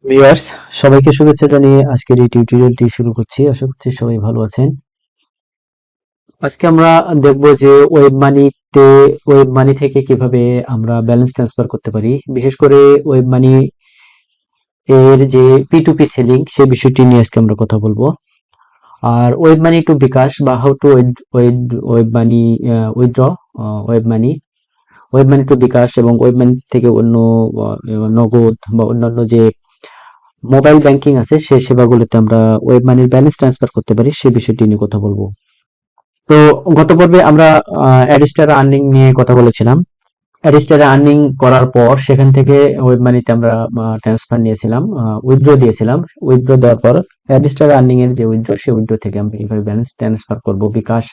Viewers, সবাইকে শুভেচ্ছা জানিয়ে আজকের এই টিউটোরিয়ালটি শুরু করছি। আশা করছি সবাই ভালো আছেন। আজকে আমরা দেখব যে ওয়েব মানি থেকে কিভাবে আমরা ব্যালেন্স ট্রান্সফার করতে পারি। বিশেষ করে ওয়েব মানি এর যে P2P সেলিং সেই বিষয়টি নিয়ে আজকে আমরা কথা বলবো। আর ওয়েব মানি টু বিকাশ বা how to web money withdraw web money to bKash এবং ওয়েব মানি থেকে অন্য নগদ বা অন্যান্য যে মোবাইল ব্যাংকিং আছে সেই সেবাগুলোতে আমরা ওয়েব মানির ব্যালেন্স ট্রান্সফার করতে পারি সে বিষয়টি নিয়ে কথা বলবো। তো গত পর্বে আমরা অ্যাডিস্টার আর্নিং নিয়ে কথা বলেছিলাম। অ্যাডিস্টারে আর্নিং করার পর সেখান থেকে ওয়েব মানিতে আমরা ট্রান্সফার নিয়েছিলাম, উইথড্র দিয়েছিলাম। উইথড্র দেওয়ার পর অ্যাডিস্টার আর্নিং এর যে উইথড্র সেই উইথড্র থেকে আমরা কিভাবে ব্যালেন্স ট্রান্সফার করব, বিকাশ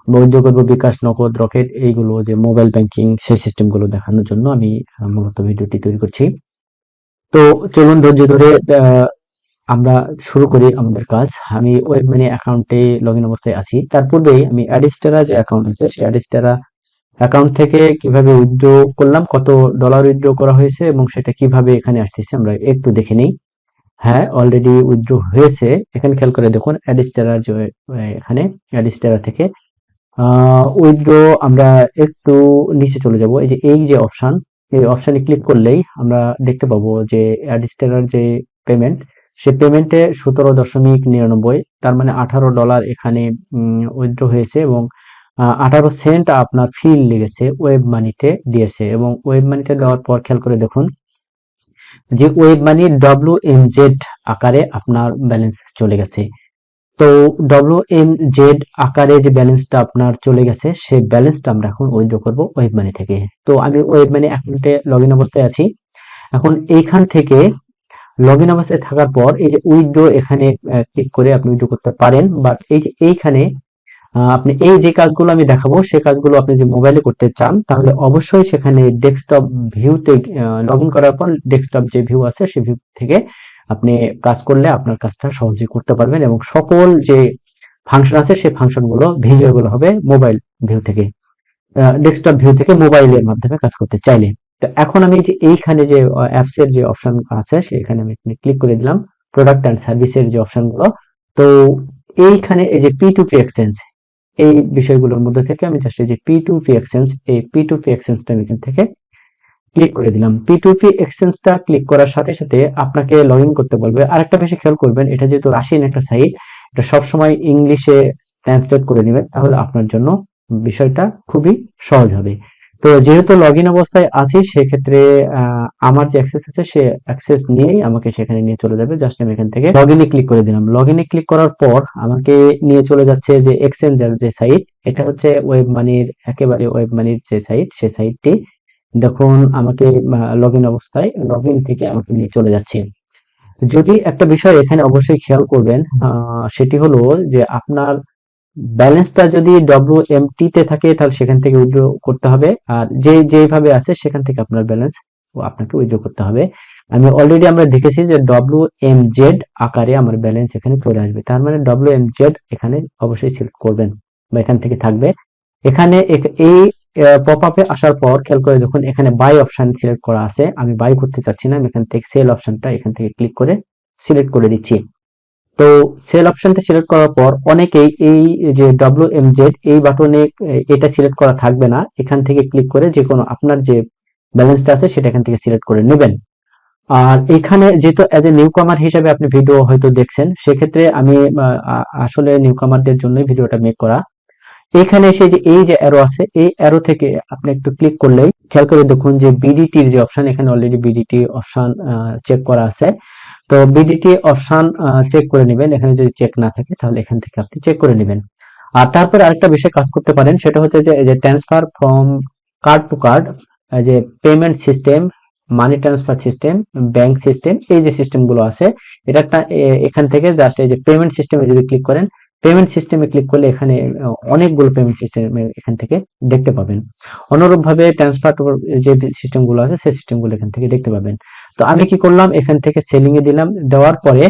বা উইথড্র করবো, বিকাশ, নগদ, রকেট, এইগুলো যে মোবাইল ব্যাংকিং সেই সিস্টেম গুলো দেখানোর জন্য আমি মূলত ভিডিওটি তৈরি করছি। তো চলুন ধৈর্য ধরে আমরা শুরু করি আমাদের কাজ। আমি ওয়েব মানি অ্যাকাউন্টে লগ ইন অবস্থায় আছি। তার পূর্বেই আমি অ্যাডিস্টারা যে অ্যাকাউন্ট আছে সেই অ্যাডিস্টারা অ্যাকাউন্ট থেকে কিভাবে উইথড্র করলাম, কত ডলার উইথড্র করা হয়েছে এবং সেটা কিভাবে এখানে আসতেছে আমরা একটু দেখে নিই। হ্যাঁ, অলরেডি উইথড্র হয়েছে। এখানে খেয়াল করে দেখুন অ্যাডিস্টারা যে এখানে অ্যাডিস্টারা থেকে উইথড্র আমরা একটু নিচে চলে যাব। এই যে অপশন, এই অপশনে ক্লিক করলেই আমরা দেখতে পাবো যে অ্যাডিস্টারার যে পেমেন্ট, সে পেমেন্টে 17.99, তার মানে $18 এখানে উইথড্র হয়েছে এবং 18 সেন্ট আপনার ফি লেগেছে, ওয়েব মানিতে দিয়েছে। এবং ওয়েব মানিতে দেওয়ার পর খেয়াল করে দেখুন যে ওয়েব মানি WMZ আকারে আপনার ব্যালেন্স চলে গেছে। তো WMZ আকারে যে ব্যালেন্সটা আপনার চলে গেছে সেই ব্যালেন্সটা আমরা এখন উইথড্র করব ওয়েব মানি থেকে। তো আমি ওয়েব মানি অ্যাকাউন্টে লগ ইন অবস্থায় আছি। এখন এইখান থেকে লগ ইন অবস্থায় থাকার পর এই যে উইথড্র এখানে ক্লিক করে আপনি উইথড্র করতে পারেন, বাট এই যে এইখানে আপনি এই যে কাজগুলো আমি দেখাবো সেই কাজগুলো আপনি যে মোবাইলে করতে চান তাহলে অবশ্যই সেখানে ডেস্কটপ ভিউতে লগ ইন করার পর ডেস্কটপ যে ভিউ আছে সেই ভিউ থেকে আপনি কাজ করলে আপনার কাজটা সহজেই করতে পারবেন এবং সকল যে ফাংশন আছে সেই ফাংশন গুলো ভিজিবল হবে মোবাইল ভিউ থেকে, ডেস্কটপ ভিউ থেকে মোবাইলের মাধ্যমে কাজ করতে চাইলে। তো এখন আমি যে এইখানে যে অ্যাপস এর যে অপশন আছে সেখানে আমি ক্লিক করে দিলাম, প্রোডাক্ট অ্যান্ড সার্ভিসের যে অপশন গুলো। তো এইখানে এই যে P2P এক্সচেঞ্জ, এই বিষয়গুলোর মধ্যে থেকে আমি জাস্ট এই যে P2P এক্সচেঞ্জ, এই P2P এক্সচেঞ্জটা আমি এখান থেকে ক্লিক করে দিলাম। P2P এক্সচেঞ্জটা ক্লিক করার সাথে সাথে আপনাকে লগ ইন করতে বলবে। আরেকটা বিষয় খেয়াল করবেন, এটা যেহেতু রাশিয়ান একটা সাইট, এটা সবসময় ইংলিশে ট্রান্সলেট করে নেবেন, তাহলে আপনার জন্য বিষয়টা খুবই সহজ হবে। তো যেহেতু লগ ইন অবস্থায় আছি সেক্ষেত্রে আমার যে অ্যাক্সেস আছে সে অ্যাক্সেস নিয়েই আমাকে সেখানে নিয়ে চলে যাবে। জাস্ট আমি এখান থেকে লগ ইনে ক্লিক করে দিলাম। লগ ইনে ক্লিক করার পর আমাকে নিয়ে চলে যাচ্ছে যে এক্সচেঞ্জার যে সাইট, এটা হচ্ছে ওয়েব মানির একেবারে ওয়েব মানির যে সাইট সেই সাইটটি। দেখুন আমাকে লগ ইন অবস্থায় লগ ইন থেকে আমাকে নিয়ে চলে যাচ্ছে। যদি একটা বিষয় এখানে অবশ্যই খেয়াল করবেন, সেটি হলো যে আপনার ব্যালেন্সটা যদি WMT তে থাকে তাহলে সেখান থেকে উইথড্র করতে হবে, আর যেভাবে আছে সেখান থেকে আপনার ব্যালেন্স আপনাকে উইথড্র করতে হবে। অলরেডি আমরা দেখেছি যে WMZ আকারে আমার ব্যালেন্স এখানে চলে আসবে, তার মানে WMZ এখানে অবশ্যই সিলেক্ট করবেন বা এখান থেকে থাকবে। এখানে এই পপ আপে আসার পর খেয়াল করে দেখুন এখানে বাই অপশন সিলেক্ট করা আছে। আমি বাই করতে চাচ্ছি না, আমি এখান থেকে সেল অপশনটা এখান থেকে ক্লিক করে সিলেক্ট করে দিচ্ছি। তো সেল অপশনটা সিলেক্ট করার পর অনেকেই এই যে WMZ এই বাটনে এটা সিলেক্ট করা থাকবে না, এখান থেকে ক্লিক করে যে কোনো আপনার যে ব্যালেন্সটা আছে সেটা এখান থেকে সিলেক্ট করে নেবেন। আর এখানে যেহেতু অ্যাজ এ নিউ কামার হিসাবে আপনি ভিডিও হয়তো দেখছেন, সেক্ষেত্রে আমি আসলে নিউ কামারদের জন্যই ভিডিওটা মেক করা। এখানে এসে যে এই যে অ্যারো আছে এই অ্যারো থেকে আপনি একটু ক্লিক করলেই খেয়াল করে দেখুন যে বিডিটির যে অপশন, এখানে অলরেডি বিডিটি অপশন চেক করা আছে। তো বিডিটি অপশন চেক করে নেবেন, এখানে যদি চেক না থাকে তাহলে এখান থেকে আপনি চেক করে নেবেন। আর তারপরে আরেকটা বিষয় কাজ করতে পারেন, সেটা হচ্ছে যে এই যে transfer from card to card, যে payment system, money transfer system, bank system, এই যে সিস্টেম গুলো আছে এটা একটা এখান থেকে জাস্ট এই যে পেমেন্ট সিস্টেমে যদি ক্লিক করেন, পেমেন্ট সিস্টেমে ক্লিক করলে এখানে অনেকগুলো পেমেন্ট সিস্টেম এখান থেকে দেখতে পাবেন। অনুরূপভাবে ট্রান্সফার যে সিস্টেম গুলো আছে সেই সিস্টেম গুলো এখান থেকে দেখতে পাবেন। তো আমি কি করলাম, এখান থেকে সেলিং এ দিলাম, দেওয়ার পরে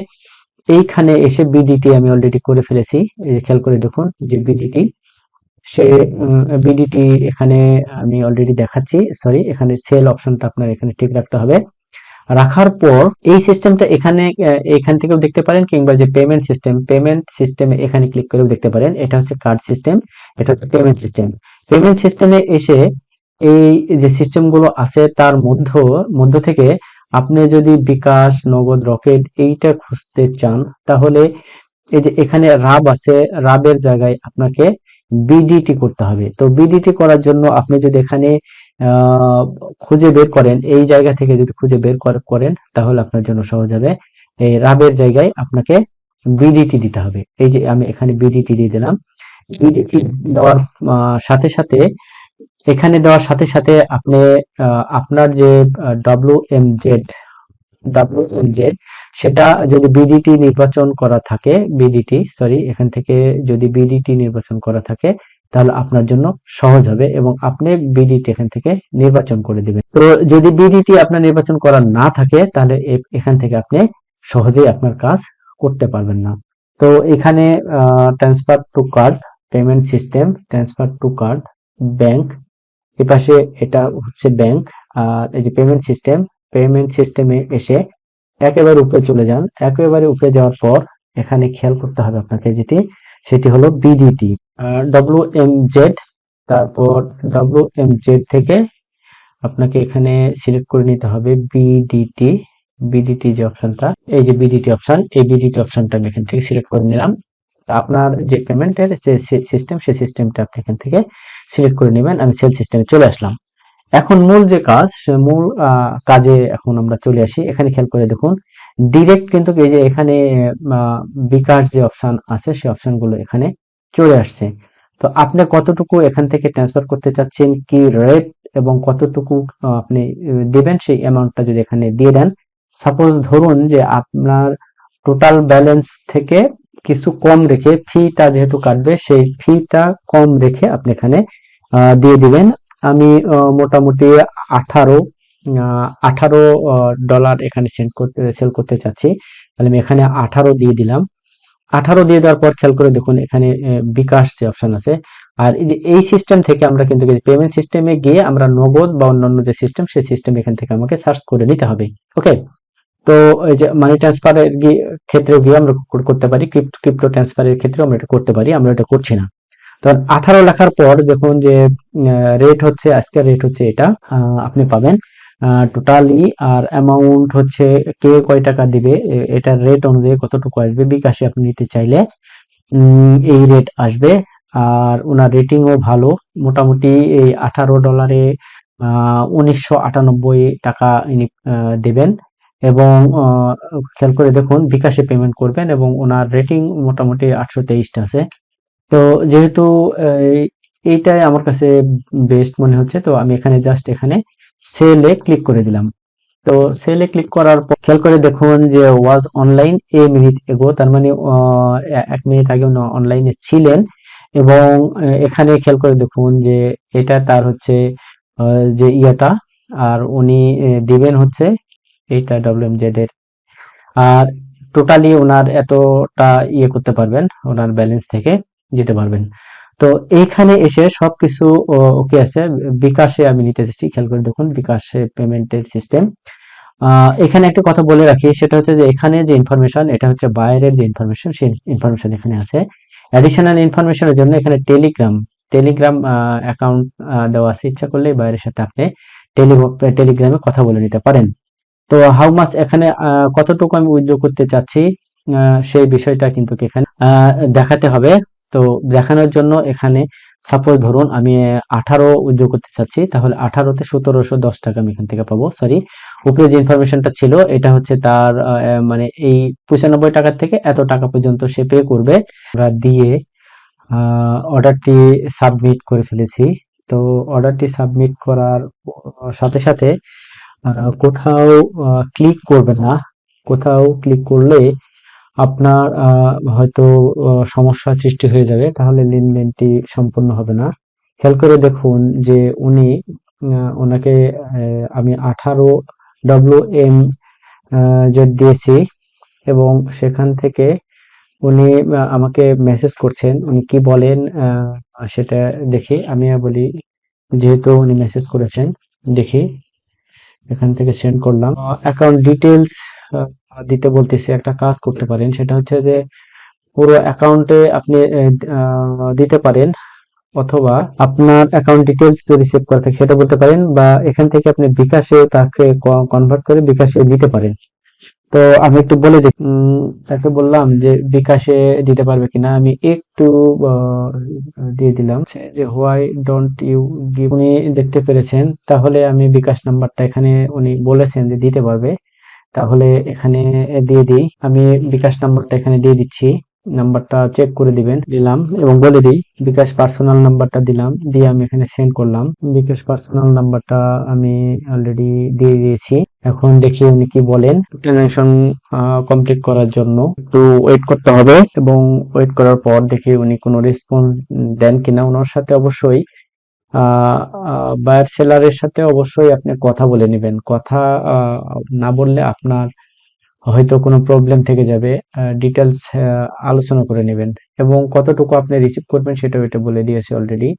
এইখানে এসে বিডিটি আমি অলরেডি করে ফেলেছি। এই যে খেয়াল করে দেখুন যে বিডিটি, সে বিডিটি এখানে আমি অলরেডি দেখাচ্ছি। সরি, এখানে সেল অপশনটা আপনার এখানে ঠিক রাখতে হবে। রাখার পর এই সিস্টেমটা এখানে এখান থেকেও দেখতে পারেন, কিংবা যে পেমেন্ট সিস্টেমে এখানে ক্লিক করেও দেখতে পারেন। এটা হচ্ছে কার্ড সিস্টেম, এটা হচ্ছে পেমেন্ট সিস্টেমে এসে এই যে সিস্টেম গুলো আছে তার মধ্য থেকে আপনি যদি বিকাশ, নগদ, রকেট এইটা খুঁজতে চান, তাহলে এই যে এখানে রাব আছে, রাবের জায়গায় আপনাকে বিডিটি করতে হবে। তো বিডিটি করার জন্য আপনি যদি এখানে আহ, খুঁজে বের করেন, এই জায়গা থেকে যদি খুঁজে বের করেন, তাহলে আপনার জন্য সহজ হবে। এই রাবের জায়গায় আপনাকে বিডিটি দিতে হবে। এই যে আমি এখানে বিডিটি দিয়ে দিলাম। বিডিটি দেওয়ার সাথে সাথে, এখানে দেওয়ার সাথে সাথে আপনি আপনার যে ডব্লিউএমজেড ডব্লিউএমজেড সেটা যদি বিডিটি নির্বাচন করা থাকে, এখান থেকে যদি বিডিটি নির্বাচন করা থাকে, তাহলে আপনার জন্য সহজ হবে এবং আপনি বিডিটি এখান থেকে নির্বাচন করে দিবেন। তো যদি বিডিটি আপনার নির্বাচন করা না থাকে, তাহলে এখান থেকে আপনি সহজেই আপনার কাজ করতে পারবেন না। তো এখানে transfer to card, payment system, transfer to card, bank, এপাশে এটা হচ্ছে ব্যাংক। আর এই যে পেমেন্ট সিস্টেমে এসে একেবারে উপরে চলে যান। একেবারে উপরে যাওয়ার পর এখানে খেয়াল করতে হবে আপনাকে, সেটি হলো বিডিটি, ডব্লিউএমজেড। তারপর ডব্লিউএমজেড থেকে আপনাকে এখানে সিলেক্ট করে নিতে হবে বিডিটি। বিডিটি যে অপশনটা, এই যে বিডিটি অপশন, এই বিডিটি অপশনটা আমি এখান থেকে সিলেক্ট করে নিলাম। আপনার যে পেমেন্টের যে সিস্টেম, সেই সিস্টেমটা আপনি এখান থেকে সিলেক্ট করে নেবেন। আমি সেল সিস্টেমে চলে আসলাম। এখন মূল যে কাজ, সে মূল কাজে এখন আমরা চলে আসি। এখানে খেয়াল করে দেখুন, ডিরেক্ট কিন্তু এই যে এখানে বিকাশ যে অপশন আছে, সেই অপশনগুলো এখানে চলে আসছে। তো আপনি কতটুকু এখান থেকে ট্রান্সফার করতে চাচ্ছেন, কি রেট এবং কতটুকু আপনি দিবেন, সেই অ্যামাউন্টটা যদি এখানে দিয়ে দেন। সাপোজ ধরুন যে আপনার টোটাল ব্যালেন্স থেকে কিছু কম রেখে, ফিটা যেহেতু কাটবে, সেই ফিটা কম রেখে আপনি এখানে দিয়ে দিবেন। আমি মোটামুটি 18 18 ডলার এখানে সেল করতে চাচ্ছি, তাহলে আমি এখানে 18 দিয়ে দিলাম। 18 দিয়ে দেওয়ার পর খেয়াল করে দেখুন, এখানে বিকাশ যে অপশন আছে। আর এই সিস্টেম থেকে আমরা কিন্তু পেমেন্ট সিস্টেমে গিয়ে আমরা নগদ বা অন্যান্য যে সিস্টেম, সেই সিস্টেম এখান থেকে আমাকে সার্চ করে নিতে হবে। ওকে, তো এই যে মানি ট্রান্সফারের ক্ষেত্রেও গিয়ে আমরা করতে পারি, ক্রিপ্টো ট্রান্সফারের ক্ষেত্রে আমরা এটা করতে পারি, আমরা এটা করছি না। তো 18 লেখার পর দেখুন যে রেট হচ্ছে, আজকের রেট হচ্ছে এটা, আপনি পাবেন টোটালি। আর অ্যামাউন্ট হচ্ছে কে কয় টাকা দিবে, এটার রেট অনুযায়ী কতটুকু আসবে। বিকাশে আপনি নিতে চাইলে এই রেট আসবে। আর ওনার রেটিংও ভালো, মোটামুটি এই $18 1998 টাকা ইনি দেবেন। এবং খেয়াল করে দেখুন, বিকাশে পেমেন্ট করবেন এবং ওনার রেটিং মোটামুটি 823টা আছে। তো যেহেতু এইটাই আমার কাছে বেস্ট মনে হচ্ছে, তো আমি এখানে জাস্ট এখানে সেলে ক্লিক করে দিলাম। তো সেলে ক্লিক করার পর খেয়াল করে দেখুন যে ওয়াজ অনলাইন এ মিনিট এগো, তার মানে 1 মিনিট আগে অনলাইনে ছিলেন। এবং এখানে খেয়াল করে দেখুন যে এটা তার হচ্ছে যে ইয়াটা, আর উনি দিবেন হচ্ছে এইটা ডব্লিউএমজেড এর। আর টোটালি ওনার এতটা ইয়ে করতে পারবেন, ওনার ব্যালেন্স থেকে দিতে পারবেন। তো এইখানে এসে সবকিছু ওকে আছে। বিকাশে আমি নিতে চাচ্ছি, খেয়াল করে দেখুন বিকাশে পেমেন্টের সিস্টেম। এখানে একটা কথা বলে রাখি, সেটা হচ্ছে যে এখানে যে ইনফরমেশন, এটা হচ্ছে বাইরের যে ইনফরমেশন, সেই ইনফরমেশন এখানে আছে। অ্যাডিশনাল ইনফরমেশনের জন্য এখানে টেলিগ্রাম অ্যাকাউন্ট দেওয়া আছে। ইচ্ছা করলে বাইরের সাথে আপনি টেলিগ্রামে কথা বলে নিতে পারেন। তো হাউ মাস, এখানে কতটুকু আমি উইথড্র করতে চাচ্ছি, সেই বিষয়টা কিন্তু এখানে দেখাতে হবে। তো দেখানোর জন্য এখানে সাপোজ ধরুন আমি 18 উইথড্র করতে চাচ্ছি, তাহলে 18তে 1710 টাকা আমি এখান থেকে পাবো। সরি, উপরে যে ইনফরমেশনটা ছিল এটা হচ্ছে তার মানে এই 95 টাকা থেকে এত টাকা পর্যন্ত সে পে করবে। আমরা দিয়ে অর্ডারটি সাবমিট করে ফেলেছি। তো অর্ডারটি সাবমিট করার সাথে সাথে কোথাও ক্লিক করবেন না। কোথাও ক্লিক করলে আপনার হয়তো সমস্যা সৃষ্টি হয়ে যাবে, তাহলে লেনদেনটি সম্পূর্ণ হবে না। খেয়াল করে দেখুন যে উনি ওনাকে আমি 18 ডব্লিউএম জেড দিয়েছি এবং সেখান থেকে উনি আমাকে মেসেজ করছেন। উনি কি বলেন সেটা দেখি, আমি বলি, যেহেতু উনি মেসেজ করেছেন, দেখি এখান থেকে সেন্ড করলাম। অ্যাকাউন্ট ডিটেলস দিতে বলতেছে, একটা কাজ করতে পারেন, সেটা হচ্ছে যে পুরো অ্যাকাউন্টে আপনি দিতে পারেন, অথবা আপনার অ্যাকাউন্ট ডিটেলস যদি সেভ করা থাকে সেটা বলতে পারেন, বা এখান থেকে আপনি বিকাশে তাকে কনভার্ট করে বিকাশে দিতে পারেন। তো আমি একটু বলে দিই, তাকে বললাম যে বিকাশে দিতে পারবে কিনা, আমি একটু আহ, দিয়ে দিলাম যে হোয়াই ডোন্ট ইউ গিভ। উনি দেখতে পেরেছেন, তাহলে আমি বিকাশ নাম্বারটা এখানে উনি বলেছেন যে দিতে পারবে, তাহলে এখানে দিয়ে দিই। আমি বিকাশ নাম্বারটা এখানে দিয়ে দিচ্ছি, নাম্বারটা চেক করে দিবেন, দিলাম এবং বলে দিই বিকাশ পার্সোনাল নাম্বারটা দিলাম, দিয়ে আমি এখানে সেন্ড করলাম। বিকাশ পার্সোনাল নাম্বারটা আমি অলরেডি দিয়ে দিয়েছি। এখন দেখি উনি কি বলেন। ট্রানজাকশন কমপ্লিট করার জন্য একটু ওয়েট করতে হবে, এবং ওয়েট করার পর দেখি উনি কোনো রেসপন্স দেন কিনা। ওনার সাথে অবশ্যই বায়ার সেলারের সাথে অবশ্যই আপনি কথা বলে নেবেন। কথা না বললে আপনার হয়তো কোনো প্রবলেম থেকে যাবে। ডিটেলস আলোচনা করে নেবেন, এবং কতটুকু আপনি রিসিভ করবেন সেটাও এটা বলে দিয়েছে অলরেডি,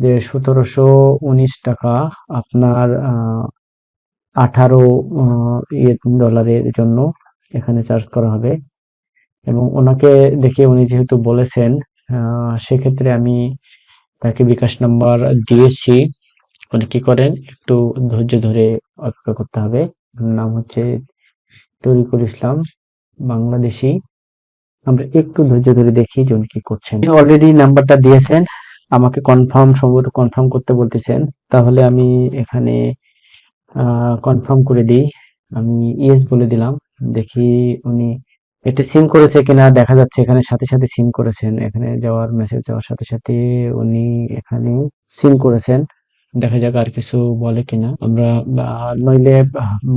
যে 1719 টাকা আপনার 18 ডলারের জন্য এখানে চার্জ করা হবে। এবং ওনাকে দেখে উনি যেহেতু বলেছেন, সেক্ষেত্রে আমি তাকে বিকাশ নাম্বার দিয়েছি। উনি কি করেন, একটু ধৈর্য ধরে অপেক্ষা করতে হবে। নাম হচ্ছে তরিকুল ইসলাম, বাংলাদেশি। আমরা একটু ধৈর্য ধরে দেখি যে উনি কি করছেন। অলরেডি নাম্বারটা দিয়েছেন, আমাকে কনফার্ম, সম্ভবত কনফার্ম করতে বলতেছেন। তাহলে আমি এখানে কনফার্ম করে দিই, আমি ইয়েস বলে দিলাম। দেখি উনি এটা সিন করেছে কিনা, দেখা যাচ্ছে এখানে সাথে সাথে সিন করেছেন, এখানে যাওয়ার মেসেজ যাওয়ার সাথে সাথে উনি এখানে সিন করেছেন। দেখা যাক আর কিছু বলে কিনা আমরা, নইলে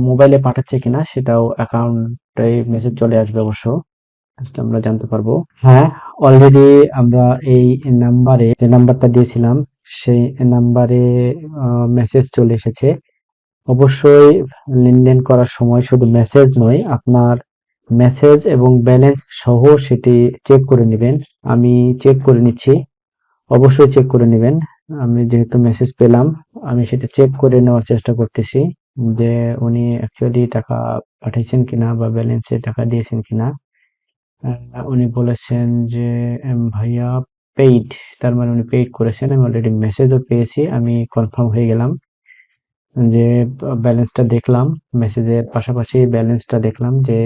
মোবাইলে পাঠাচ্ছে কিনা সেটাও অ্যাকাউন্টে মেসেজ চলে আসবে অবশ্য, আজকে আমরা জানতে পারবো। হ্যাঁ, অলরেডি আমরা এই নাম্বারে, যে নাম্বারটা দিয়েছিলাম সেই নাম্বারে মেসেজ চলে এসেছে। অবশ্যই লেনদেন করার সময় শুধু মেসেজ নয়, আপনার মেসেজ এবং ব্যালেন্স সহ সেটি চেক করে নেবেন। আমি চেক করে নিচ্ছি, অবশ্যই চেক করে নেবেন। আমি যেহেতু মেসেজ পেলাম, আমি সেটা চেক করে নেওয়ার চেষ্টা করতেছি যে উনি অ্যাকচুয়ালি টাকা পাঠিয়েছেন কিনা বা ব্যালেন্সে টাকা দিয়েছেন কিনা। উনি বলেছেন যে ভাইয়া পেইড, তার মানে উনি পেইড করেছেন। আমি অলরেডি মেসেজও পেয়েছি, আমি কনফার্ম হয়ে গেলাম যে ব্যালেন্সটা দেখলাম, মেসেজের পাশাপাশি ব্যালেন্সটা দেখলাম যে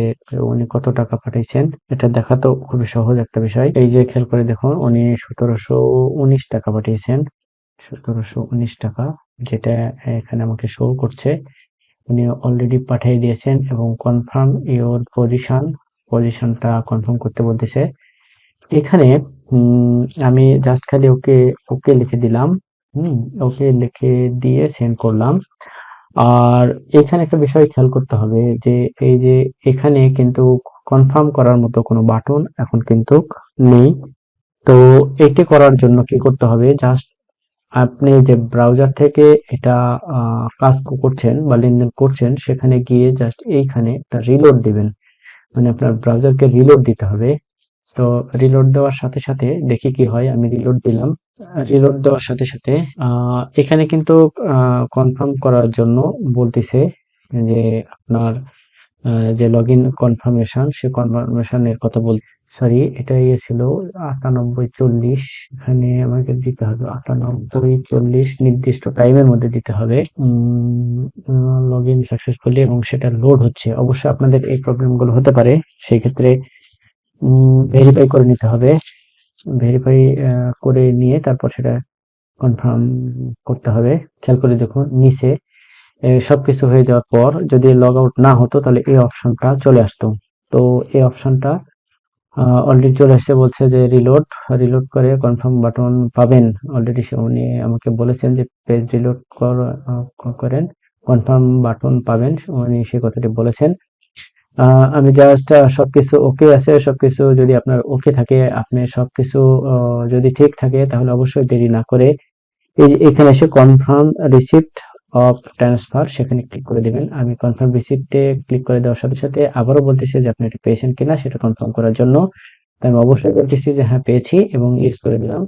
উনি কত টাকা পাঠিয়েছেন। এটা দেখা তো খুবই সহজ একটা বিষয়। এই যে খেয়াল করে দেখুন, উনি 1719 টাকা পাঠিয়েছেন, 1719 টাকা, যেটা এখানে আমাকে শো করছে। উনি অলরেডি পাঠিয়ে দিয়েছেন, এবং কনফার্ম ইওর পজিশনটা কনফার্ম করতে বলতেছে এখানে। আমি জাস্ট খালি ওকে ওকে লিখে দিলাম, ওকে লিখে দিয়ে সেন্ড করলাম। আর এখানে একটা বিষয় খেয়াল করতে হবে যে এই যে এখানে কিন্তু কনফার্ম করার মতো কোনো বাটন এখন কিন্তু নেই। তো এটি করার জন্য কি করতে হবে, জাস্ট আপনি যে ব্রাউজার থেকে এটা কাজ করছেন বা লেনদেন করছেন সেখানে গিয়ে জাস্ট এইখানে একটা রিলোড দিবেন, মানে আপনার ব্রাউজারকে রিলোড দিতে হবে। তো রিলোড দেওয়ার সাথে সাথে দেখি কি হয়। আমি রিলোড দিলাম, রিলোড দেওয়ার সাথে সাথে এখানে কিন্তু কনফার্ম করার জন্য বলতেছে যে আপনার যে লগ ইন কনফার্মেশন, সে কনফার্মেশনের কথা বল, সরি এটা ইয়ে ছিল 9840, এখানে আমাকে দিতে হবে 9840 নির্দিষ্ট টাইমের মধ্যে দিতে হবে। লগ ইন সাকসেসফুলি, এবং সেটা লোড হচ্ছে। অবশ্যই আপনাদের এই প্রবলেম গুলো হতে পারে, সেই ক্ষেত্রে ভেরিফাই করে নিতে হবে। ভেরিফাই করে নিয়ে তারপর সেটা কনফার্ম করতে হবে। খেয়াল করে দেখুন নিচে সবকিছু হয়ে যাওয়ার পর যদি লগ আউট না হতো তাহলে এই অপশনটা চলে আসতো। তো এই অপশনটা অলরেডি চলে আসছে, বলছে যে রিলোড, রিলোড করে কনফার্ম বাটন পাবেন। অলরেডি উনি আমাকে বলেছেন যে পেজ রিলোড করেন, কনফার্ম বাটন পাবেন, উনি সে কথাটি বলেছেন। আমি জাস্ট সবকিছু ওকে আছে, সবকিছু যদি আপনার ওকে থাকে, আপনি সবকিছু যদি ঠিক থাকে, তাহলে অবশ্যই দেরি না করে এই যে এখানে এসে কনফার্ম রিসিপ্ট অফ ট্রান্সফার সেখানে ক্লিক করে দিবেন। আমি কনফার্ম রিসিপ্টে ক্লিক করে দেওয়ার সাথে সাথে আবারও বলতেছে যে আপনি এটা পেয়েছেন কিনা সেটা কনফার্ম করার জন্য। আমি অবশ্যই বলতেছি যে হ্যাঁ পেয়েছি, এবং ইউজ করে দিলাম।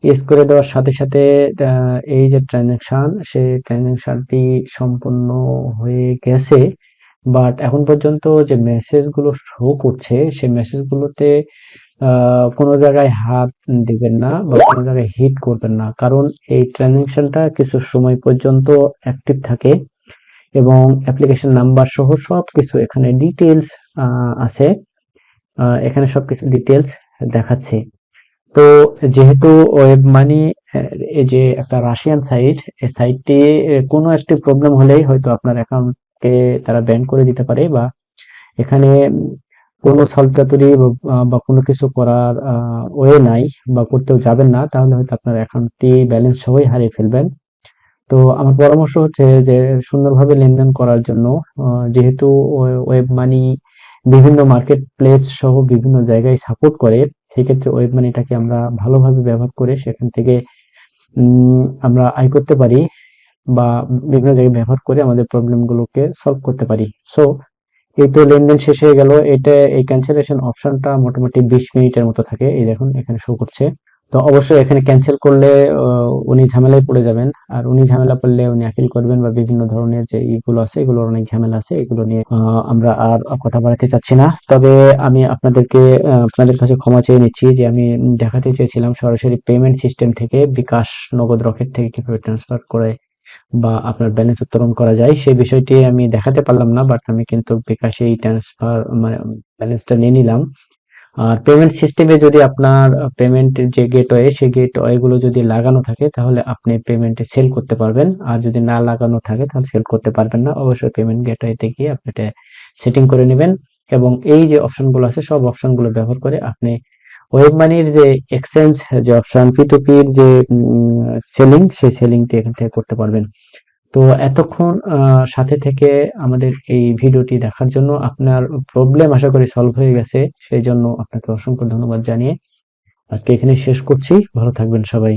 ইয়েস করে দেওয়ার সাথে সাথে এই যে ট্রানজাকশন, সেই ট্রানজাকশনটি সম্পূর্ণ হয়ে গেছে। বাট এখন পর্যন্ত যে মেসেজগুলো শো করছে, সেই মেসেজগুলোতে কোনো জায়গায় হাত দিবেন না বা কোনো জায়গায় হিট করবেন না, কারণ এই ট্রানজাকশনটা কিছু সময় পর্যন্ত অ্যাক্টিভ থাকে এবং অ্যাপ্লিকেশন নাম্বার সহ সবকিছু এখানে ডিটেলস আছে। এখানে সবকিছু ডিটেলস দেখাচ্ছে। তো যেহেতু ওয়েব মানি এই যে একটা রাশিয়ান সাইট, এই সাইটটি কোনো একটি প্রবলেম হলেই হয়তো আপনার অ্যাকাউন্টকে তারা ব্যান করে দিতে পারে, বা এখানে কোনো ছলচাতুরি বা কোনো কিছু করার ওয়ে নাই, বা করতেও যাবেন না, তাহলে হয়তো আপনার অ্যাকাউন্টটি ব্যালেন্স সহই হারিয়ে ফেলবেন। তো আমার পরামর্শ হচ্ছে যে সুন্দরভাবে লেনদেন করার জন্য, যেহেতু ওয়েব মানি বিভিন্ন মার্কেট প্লেস সহ বিভিন্ন জায়গায় সাপোর্ট করে, সেক্ষেত্রে ওয়েব মানিটাকে আমরা ভালোভাবে ব্যবহার করে সেখান থেকে আমরা আয় করতে পারি, বা বিভিন্ন জায়গায় ব্যবহার করে আমাদের প্রবলেম গুলোকে সলভ করতে পারি। সো এই তো লেনদেন শেষ হয়ে গেল। এটা এই ক্যান্সেলেশন অপশনটা মোটামুটি 20 মিনিটের মতো থাকে, এই দেখুন এখানে শো করছে। তো অবশ্যই এখানে ক্যান্সেল করলে উনি ঝামেলায় পড়ে যাবেন, আর উনি ঝামেলা পড়লে উনি আপিল করবেন, বা বিভিন্ন ধরনের যে ইগুলো আছে, এগুলোর অনেক ঝামেলা আছে, এগুলো নিয়ে আমরা আর কথা বাড়াতে চাচ্ছি না। তবে আমি আপনাদের কাছে ক্ষমা চেয়ে নিচ্ছি যে আমি দেখাতে চেয়েছিলাম সরাসরি পেমেন্ট সিস্টেম থেকে বিকাশ নগদ রকেট থেকে কিভাবে ট্রান্সফার করে বা আপনার ব্যালেন্স উত্তোলন করা যায়, সেই বিষয়টি আমি দেখাতে পারলাম না, বাট আমি কিন্তু বিকাশে এই ট্রান্সফার মানে ব্যালেন্সটা নিয়ে নিলাম। আর পেমেন্ট সিস্টেমে যদি আপনার পেমেন্টের যে গেটওয়ে, সেই গেটওয়ে গুলো যদি লাগানো থাকে তাহলে আপনি পেমেন্টে সেল করতে পারবেন, আর যদি না লাগানো থাকে তাহলে সেল করতে পারবেন না। অবশ্যই পেমেন্ট গেটওয়েতে গিয়ে আপনি এটা সেটিং করে নেবেন, এবং এই যে অপশনগুলো আছে সব অপশনগুলো ব্যবহার করে আপনি ওয়েব মানির যে এক্সচেঞ্জ, যে অপশন P2P-র যে সেলিং, সেই সেলিংটি এখান থেকে করতে পারবেন। তো এতক্ষণ সাথে থেকে আমাদের এই ভিডিওটি দেখার জন্য, আপনার প্রবলেম আশা করি সলভ হয়ে গেছে, সেই জন্য আপনাকে অসংখ্য ধন্যবাদ জানিয়ে আজকে এখানে শেষ করছি। ভালো থাকবেন সবাই।